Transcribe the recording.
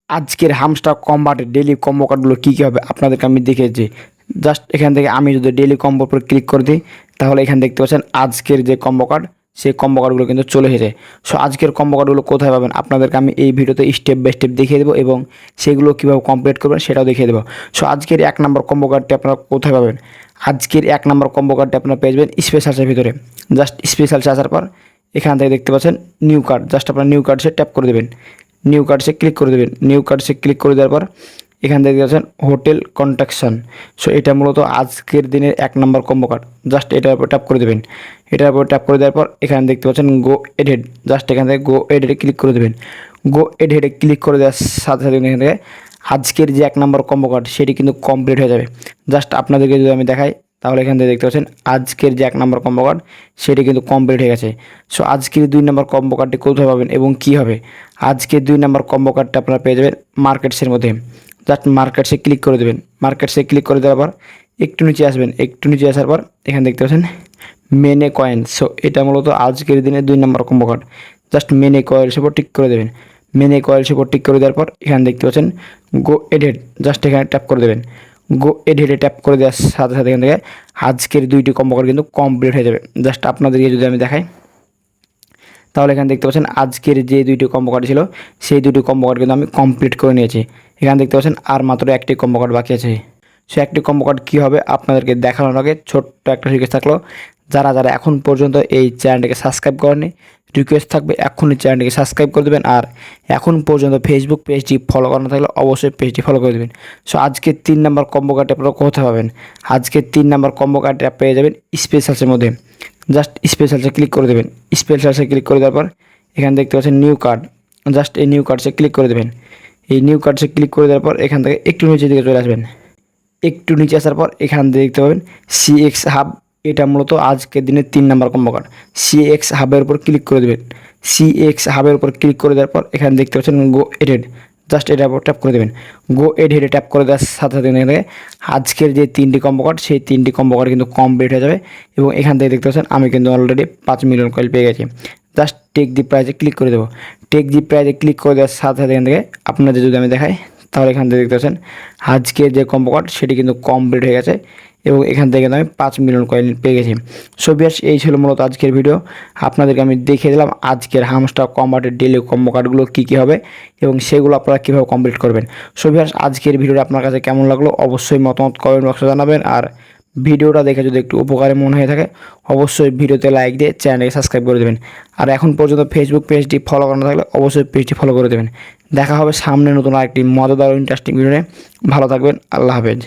আজকের hamster কম্বাটের daily combo কার্ডগুলো কী কী হবে আপনাদেরকে আমি দেখিয়েছি। জাস্ট এখান থেকে আমি যদি ডেইলি কম্বোর উপর ক্লিক করে দিই তাহলে এখানে দেখতে পাচ্ছেন আজকের যে কম্বো কার্ড সেই কম্বো কার্ডগুলো কিন্তু চলে এসেছে। সো আজকের কম্বো কার্ডগুলো কোথায় পাবেন আপনাদেরকে আমি এই ভিডিওতে স্টেপ বাই স্টেপ দেখিয়ে দেবো এবং সেগুলো কীভাবে কমপ্লিট করবেন সেটাও দেখিয়ে দেবো। সো আজকের 1 নম্বর কম্বো কার্ডটি আপনারা কোথায় পাবেন? আজকের 1 নম্বর কম্বো কার্ডটি আপনারা পেয়ে যাবেন স্পেশালসের ভিতরে। জাস্ট স্পেশালসে আসার পর এখান থেকে দেখতে পাচ্ছেন নিউ কার্ড, জাস্ট আপনারা নিউ কার্ডসে ট্যাপ করে দেবেন, নিউ কার্ডসে ক্লিক করে দেবেন। নিউ কার্ডসে ক্লিক করে দেওয়ার পর এখান থেকে দেখছেন হোটেল কন্ট্রাকশন। সো এটা মূলত আজকের দিনের 1 নম্বর কম্বো কার্ড। জাস্ট এটার উপর ট্যাপ করে দেবেন। এটার উপর ট্যাপ করে দেওয়ার পর এখানে দেখতে পাচ্ছেন গো এডেড, জাস্ট এখান থেকে গো এডেডে ক্লিক করে দেবেন। গো এডেডে ক্লিক করে দেওয়ার সাথে সাথে এখান থেকে আজকের যে 1 নম্বর কম্বো কার্ড সেটি কিন্তু কমপ্লিট হয়ে যাবে। জাস্ট আপনাদেরকে যদি আমি দেখাই তাহলে এখান থেকে দেখতে পাচ্ছেন আজকের যে 1 নম্বর কম্বো কার্ড সেটি কিন্তু কমপ্লিট হয়ে গেছে। সো আজকের 2 নম্বর কম্বো কার্ডটি কোথায় পাবেন এবং কী হবে? আজকের 2 নম্বর কম্বো কার্ডটা আপনারা পেয়ে যাবেন মার্কেটসের মধ্যে। জাস্ট মার্কেটসে ক্লিক করে দেবেন। মার্কেটসে ক্লিক করে দেওয়ার পর একটু নিচে আসবেন, একটু নিচে আসার পর এখানে দেখতে পাচ্ছেন মেনে কয়েন। সো এটা মূলত আজকের দিনে 2 নম্বর কম্বো কার্ড। জাস্ট মেনে কয়েলস উপর টিক করে দেবেন। মেনে কয়েলস উপর টিক করে দেওয়ার পর এখানে দেখতে পাচ্ছেন গো এডেড, জাস্ট এখানে ট্যাপ করে দেবেন। গো এডেডে ট্যাপ করে দেওয়ার সাথে সাথে এখান থেকে আজকের 2টি কম্বো কার্ড কিন্তু কমপ্লিট হয়ে যাবে। জাস্ট আপনাদেরকে যদি আমি দেখাই তাহলে এখানে দেখতে পাচ্ছেন আজকের যে 2টি কম্বো কার্ড ছিল সেই 2টি কম্বো কার্ড কিন্তু আমি কমপ্লিট করে নিয়েছি। এখানে দেখতে পাচ্ছেন আর মাত্র 1টি কম্বো কার্ড বাকি আছে। সে 1টি কম্বো কার্ড কী হবে আপনাদেরকে দেখানোর আগে ছোট্ট একটা রিকোয়েস্ট থাকলো, যারা যারা এখন পর্যন্ত এই চ্যানেলটিকে সাবস্ক্রাইব করেনি রিকোয়েস্ট থাকবে এখনই চ্যানেলটিকে সাবস্ক্রাইব করে দেবেন। আর এখন পর্যন্ত ফেসবুক পেজটি ফলো করা না থাকলে অবশ্যই পেজটি ফলো করে দেবেন। সো আজকে 3 নম্বর কম্বো কার্ডটি আপনারা কোথায় পাবেন? আজকে 3 নম্বর কম্বো কার্ডটি পেয়ে যাবেন স্পেশালসের মধ্যে। জাস্ট স্পেশালসে ক্লিক করে দেবেন। স্পেশালসে ক্লিক করে দেওয়ার পর এখানে দেখতে পাচ্ছেন নিউ কার্ড, জাস্ট এই নিউ কার্ডসে ক্লিক করে দেবেন। এই নিউ কার্ডসে ক্লিক করে দেওয়ার পর এখান থেকে একটু নিচের দিকে চলে আসবেন। একটু নিচে আসার পর এখান থেকে দেখতে পাবেন সিএক্স হাব। এটা মূলত আজকের দিনের 3 নম্বর কম্বো কার্ড। সিএক্স হাবের উপর ক্লিক করে দেবেন। সিএক্স হাবের উপর ক্লিক করে দেওয়ার পর এখানে দেখতে পাচ্ছেন গো এডেড, জাস্ট এটার উপর ট্যাপ করে দেবেন। গো এডেডে ট্যাপ করে দেওয়ার সাথে সাথে এখান থেকে আজকের যে 3টি কম্বো কার্ড সেই 3টি কম্বো কার্ড কিন্তু কমপ্লিট হয়ে যাবে। এবং এখান থেকে দেখতে পাচ্ছেন আমি কিন্তু অলরেডি 5 মিলিয়ন কয়েল পেয়ে গেছি। জাস্ট টেক দি প্রাইজে ক্লিক করে দেবো। টেক দি প্রাইজে ক্লিক করে দেওয়ার সাথে সাথে এখান থেকে আপনাদের যদি আমি দেখাই তাহলে এখান থেকে দেখতে পাচ্ছেন আজকের যে কম্বো কার্ড সেটি কিন্তু কমপ্লিট হয়ে গেছে এবং এখান থেকে আমি 5 মিলিয়ন কয়েন পেয়ে গেছি। সো ভিউয়ার্স এই ছিল মূলত আজকের ভিডিও। আপনাদেরকে আমি দেখিয়ে দিলাম আজকের হামস্টার কম্বাটের ডেইলি কম্বো কার্ডগুলো কী কী হবে এবং সেগুলো আপনারা কীভাবে কমপ্লিট করবেন। সো ভিউয়ার্স আজকের ভিডিওটা আপনার কাছে কেমন লাগলো অবশ্যই মতামত কমেন্ট বক্সে জানাবেন। আর ভিডিওটা দেখে যদি একটু উপকারে মনে হয়ে থাকে অবশ্যই ভিডিওতে লাইক দিয়ে চ্যানেলকে সাবস্ক্রাইব করে দেবেন। আর এখন পর্যন্ত ফেসবুক পেজটি ফলো করা না থাকলে অবশ্যই পেজটি ফলো করে দেবেন। দেখা হবে সামনে নতুন আরেকটি মজাদার ও ইন্টারেস্টিং ভিডিও নিয়ে। ভালো থাকবেন, আল্লাহ হাফেজ।